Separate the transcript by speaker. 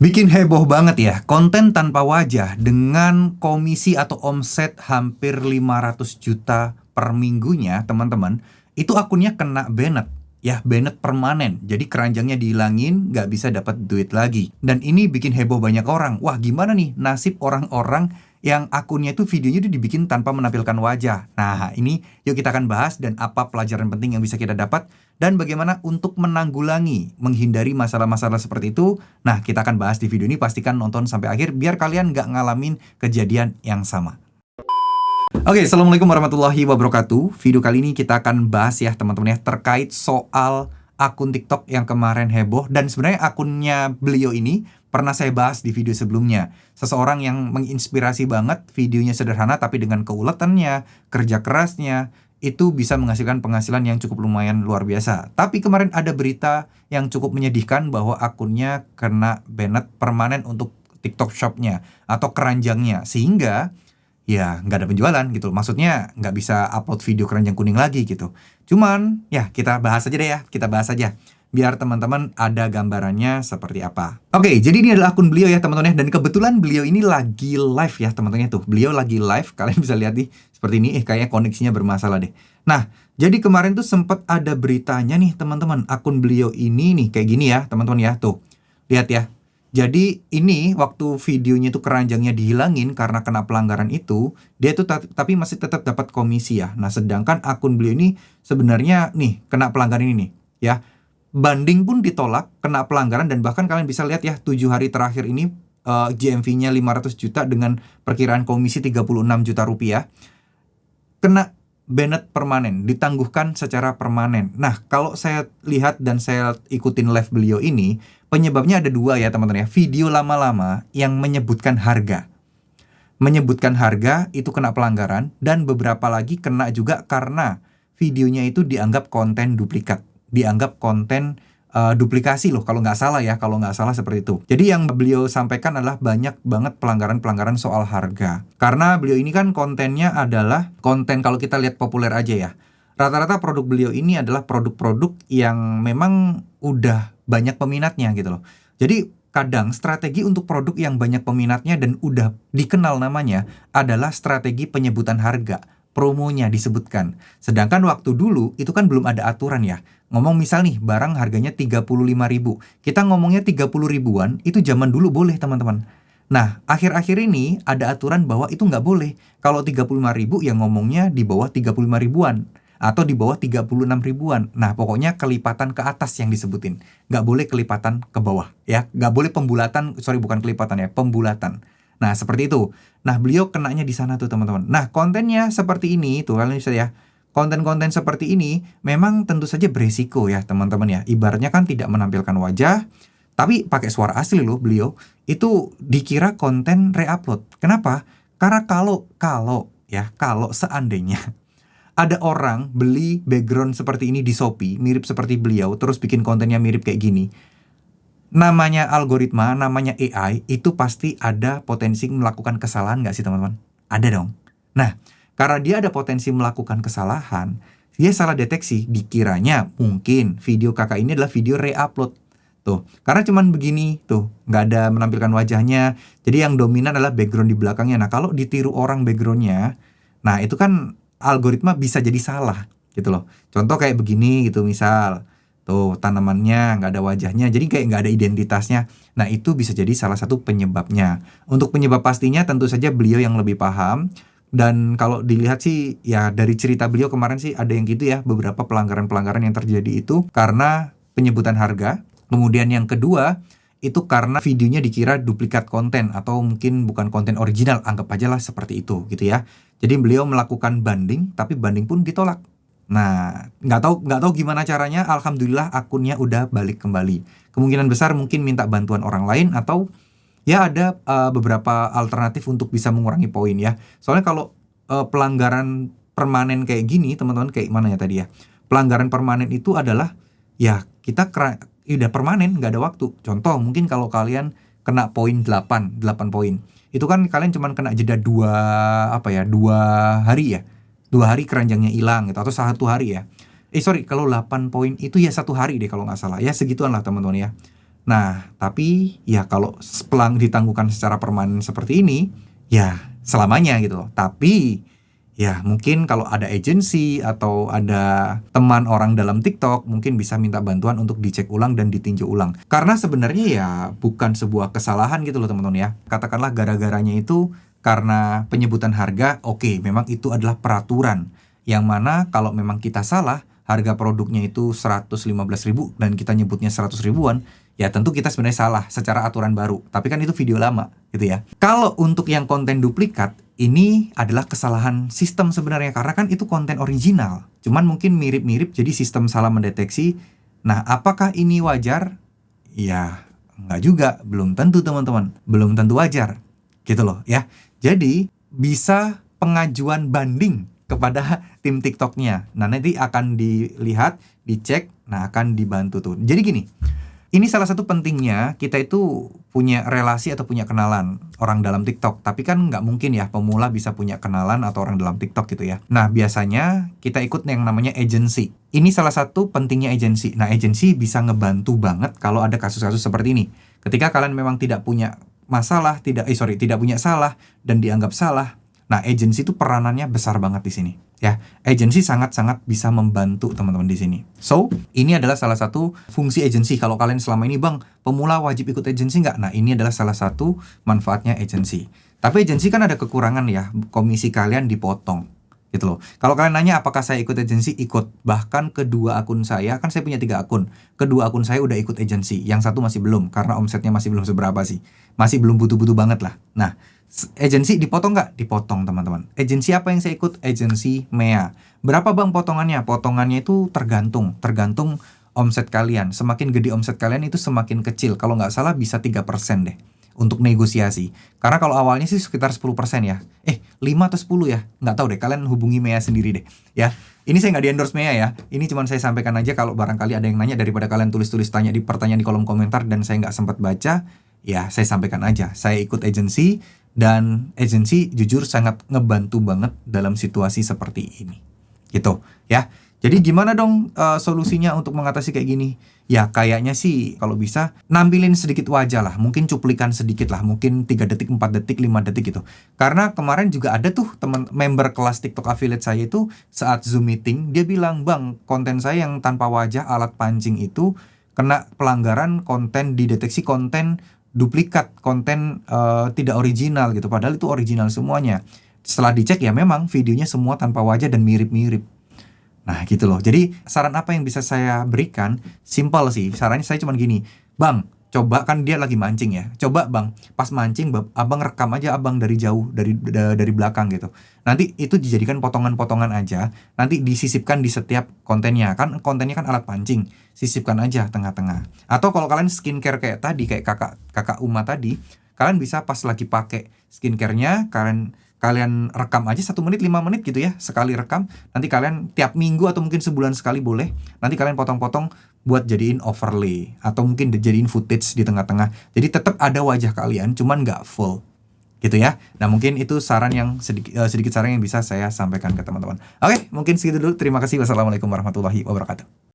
Speaker 1: Bikin heboh banget ya, konten tanpa wajah dengan komisi atau omset hampir 500 juta per minggunya, teman-teman. Itu akunnya kena banned, ya banned permanen. Jadi keranjangnya dihilangin, nggak bisa dapat duit lagi. Dan ini bikin heboh banyak orang. Wah, gimana nih nasib orang-orang yang akunnya itu videonya itu dibikin tanpa menampilkan wajah. Nah, ini yuk kita akan bahas dan apa pelajaran penting yang bisa kita dapat dan bagaimana untuk menanggulangi, menghindari masalah-masalah seperti itu. Nah, kita akan bahas di video ini. Pastikan nonton sampai akhir biar kalian nggak ngalamin kejadian yang sama. Oke, Assalamualaikum warahmatullahi wabarakatuh. Video kali ini kita akan bahas ya teman-teman ya, terkait soal akun TikTok yang kemarin heboh. Dan sebenarnya akunnya beliau ini pernah saya bahas di video sebelumnya. Seseorang yang menginspirasi banget, videonya sederhana tapi dengan keuletannya, kerja kerasnya, itu bisa menghasilkan penghasilan yang cukup lumayan luar biasa. Tapi kemarin ada berita yang cukup menyedihkan bahwa akunnya kena banned permanen untuk TikTok Shop-nya atau keranjangnya. Sehingga ya nggak ada penjualan gitu. Maksudnya nggak bisa upload video keranjang kuning lagi gitu. Cuman ya kita bahas aja deh ya. Kita bahas aja biar teman-teman ada gambarannya seperti apa. Oke, jadi ini adalah akun beliau ya teman-teman ya. Dan kebetulan beliau ini lagi live ya teman-teman ya tuh. Beliau lagi live, kalian bisa lihat nih seperti ini. Kayaknya koneksinya bermasalah deh. Nah, jadi kemarin tuh sempat ada beritanya nih teman-teman. Akun beliau ini nih kayak gini ya teman-teman ya. Tuh, lihat ya. Jadi ini waktu videonya itu keranjangnya dihilangin karena kena pelanggaran itu, dia tuh tapi masih tetap dapat komisi ya. Nah, sedangkan akun beliau ini sebenarnya nih kena pelanggaran ini nih ya. Banding pun ditolak, kena pelanggaran, dan bahkan kalian bisa lihat ya 7 hari terakhir ini GMV-nya 500 juta dengan perkiraan komisi 36 juta rupiah. Kena banned permanen, ditangguhkan secara permanen. Nah, kalau saya lihat dan saya ikutin live beliau ini, penyebabnya ada dua ya teman-teman ya. Video lama-lama yang menyebutkan harga. Menyebutkan harga itu kena pelanggaran, dan beberapa lagi kena juga karena videonya itu dianggap konten duplikat. Dianggap konten duplikasi loh, kalau nggak salah ya, kalau nggak salah seperti itu. Jadi yang beliau sampaikan adalah banyak banget pelanggaran-pelanggaran soal harga. Karena beliau ini kan kontennya adalah konten, kalau kita lihat populer aja ya, rata-rata produk beliau ini adalah produk-produk yang memang udah banyak peminatnya gitu loh. Jadi kadang strategi untuk produk yang banyak peminatnya dan udah dikenal namanya adalah strategi penyebutan harga. Promonya disebutkan. Sedangkan waktu dulu itu kan belum ada aturan ya. Ngomong misal nih barang harganya 35.000. Kita ngomongnya 30 ribuan, itu zaman dulu boleh teman-teman. Nah, akhir-akhir ini ada aturan bahwa itu nggak boleh. Kalau 35.000 ya ngomongnya di bawah 35 ribuan. Atau di bawah 36 ribuan. Nah, pokoknya kelipatan ke atas yang disebutin. Nggak boleh kelipatan ke bawah ya. Nggak boleh pembulatan, bukan kelipatan ya, pembulatan. Nah, seperti itu. Nah, beliau kenanya di sana tuh teman-teman. Nah, kontennya seperti ini tuh kalian bisa ya. Konten-konten seperti ini memang tentu saja beresiko ya teman-teman ya. Ibaratnya kan tidak menampilkan wajah, tapi pakai suara asli loh beliau. Itu dikira konten re-upload. Kenapa? Karena kalau seandainya ada orang beli background seperti ini di Shopee, mirip seperti beliau, terus bikin kontennya mirip kayak gini, namanya algoritma, namanya AI, itu pasti ada potensi melakukan kesalahan nggak sih teman-teman? Ada dong. Nah, karena dia ada potensi melakukan kesalahan, dia salah deteksi, dikiranya mungkin video kakak ini adalah video re-upload. Tuh, karena cuman begini, tuh, nggak ada menampilkan wajahnya, jadi yang dominan adalah background di belakangnya. Nah, kalau ditiru orang backgroundnya, nah itu kan algoritma bisa jadi salah, gitu loh. Contoh kayak begini gitu misal. Tuh, tanamannya nggak ada wajahnya, jadi kayak nggak ada identitasnya. Nah, itu bisa jadi salah satu penyebabnya. Untuk penyebab pastinya tentu saja beliau yang lebih paham. Dan kalau dilihat sih, ya dari cerita beliau kemarin sih ada yang gitu ya, beberapa pelanggaran-pelanggaran yang terjadi itu karena penyebutan harga. Kemudian yang kedua, itu karena videonya dikira duplikat konten atau mungkin bukan konten original, anggap aja lah seperti itu gitu ya. Jadi beliau melakukan banding, tapi banding pun ditolak. Nah, nggak tahu gimana caranya. Alhamdulillah akunnya udah balik kembali. Kemungkinan besar mungkin minta bantuan orang lain atau ya ada beberapa alternatif untuk bisa mengurangi poin ya. Soalnya kalau pelanggaran permanen kayak gini, teman-teman, kayak mana ya tadi ya? Pelanggaran permanen itu adalah ya kita udah permanen, nggak ada waktu. Contoh mungkin kalau kalian kena poin 8 poin. Itu kan kalian cuman kena jeda 2 hari ya. 2 hari keranjangnya hilang gitu, atau 1 hari ya. Kalau 8 poin itu ya 1 hari deh kalau nggak salah. Ya segituan lah teman-teman ya. Nah, tapi ya kalau pelang ditangguhkan secara permanen seperti ini, ya selamanya gitu loh. Tapi ya mungkin kalau ada agensi atau ada teman orang dalam TikTok mungkin bisa minta bantuan untuk dicek ulang dan ditinjau ulang. Karena sebenarnya ya bukan sebuah kesalahan gitu loh teman-teman ya. Katakanlah gara-garanya itu karena penyebutan harga, oke, memang itu adalah peraturan. Yang mana kalau memang kita salah, harga produknya itu 115.000 dan kita nyebutnya 100 ribuan, ya tentu kita sebenarnya salah secara aturan baru. Tapi kan itu video lama gitu ya. Kalau untuk yang konten duplikat, ini adalah kesalahan sistem sebenarnya karena kan itu konten original. Cuman mungkin mirip-mirip jadi sistem salah mendeteksi. Nah, apakah ini wajar? Ya, enggak juga, belum tentu teman-teman. Belum tentu wajar. Gitu loh ya. Jadi bisa pengajuan banding kepada tim TikToknya. Nah, nanti akan dilihat, dicek, nah akan dibantu tuh. Jadi gini, ini salah satu pentingnya kita itu punya relasi atau punya kenalan orang dalam TikTok. Tapi kan nggak mungkin ya pemula bisa punya kenalan atau orang dalam TikTok gitu ya. Nah, biasanya kita ikut yang namanya agency. Ini salah satu pentingnya agency. Nah, agency bisa ngebantu banget kalau ada kasus-kasus seperti ini. Ketika kalian memang tidak punya masalah, tidak punya salah dan dianggap salah. Nah, agency itu peranannya besar banget di sini, ya. Agency sangat-sangat bisa membantu teman-teman di sini. So, ini adalah salah satu fungsi agency. Kalau kalian selama ini, Bang, pemula wajib ikut agency nggak? Nah, ini adalah salah satu manfaatnya agency. Tapi agency kan ada kekurangan ya, komisi kalian dipotong, gitu loh. Kalau kalian nanya apakah saya ikut agency, ikut. Bahkan kedua akun saya, kan saya punya 3 akun. Kedua akun saya udah ikut agency, yang satu masih belum, karena omsetnya masih belum seberapa sih. Masih belum butuh-butuh banget lah. Nah, agency dipotong nggak? Dipotong teman-teman. Agency apa yang saya ikut? Agency MEA. Berapa bang potongannya? Potongannya itu tergantung omset kalian. Semakin gede omset kalian itu semakin kecil. Kalau nggak salah bisa 3% deh untuk negosiasi. Karena kalau awalnya sih sekitar 10% ya. 5 atau 10 ya? Nggak tahu deh, kalian hubungi MEA sendiri deh ya. Ini saya nggak di-endorse MEA ya. Ini cuma saya sampaikan aja kalau barangkali ada yang nanya, daripada kalian tulis-tulis pertanyaan di kolom komentar dan saya nggak sempat baca. Ya, saya sampaikan aja. Saya ikut agency dan agency jujur sangat ngebantu banget dalam situasi seperti ini. Gitu, ya. Jadi gimana dong solusinya untuk mengatasi kayak gini? Ya kayaknya sih kalau bisa nampilin sedikit wajah lah. Mungkin cuplikan sedikit lah. Mungkin 3 detik, 4 detik, 5 detik gitu. Karena kemarin juga ada tuh teman member kelas TikTok affiliate saya itu saat Zoom meeting. Dia bilang, "Bang, konten saya yang tanpa wajah alat pancing itu kena pelanggaran konten, dideteksi konten duplikat, konten tidak original gitu, padahal itu original semuanya." Setelah dicek ya memang videonya semua tanpa wajah dan mirip-mirip. Nah gitu loh. Jadi saran apa yang bisa saya berikan? Simple sih. Sarannya saya cuma gini, "Bang, coba," kan dia lagi mancing ya. "Coba bang, pas mancing abang rekam aja abang dari jauh, dari belakang gitu. Nanti itu dijadikan potongan-potongan aja. Nanti disisipkan di setiap kontennya. Kan kontennya kan alat pancing. Sisipkan aja tengah-tengah. Atau kalau kalian skincare kayak tadi, kayak kakak Uma tadi, kalian bisa pas lagi pakai skincare-nya, kalian rekam aja 1 menit, 5 menit gitu ya. Sekali rekam, nanti kalian tiap minggu atau mungkin sebulan sekali boleh. Nanti kalian potong-potong buat jadiin overlay. Atau mungkin jadiin footage di tengah-tengah. Jadi tetap ada wajah kalian, cuman nggak full. Gitu ya. Nah mungkin itu saran yang sedikit saran yang bisa saya sampaikan ke teman-teman. Oke, mungkin segitu dulu. Terima kasih. Wassalamualaikum warahmatullahi wabarakatuh.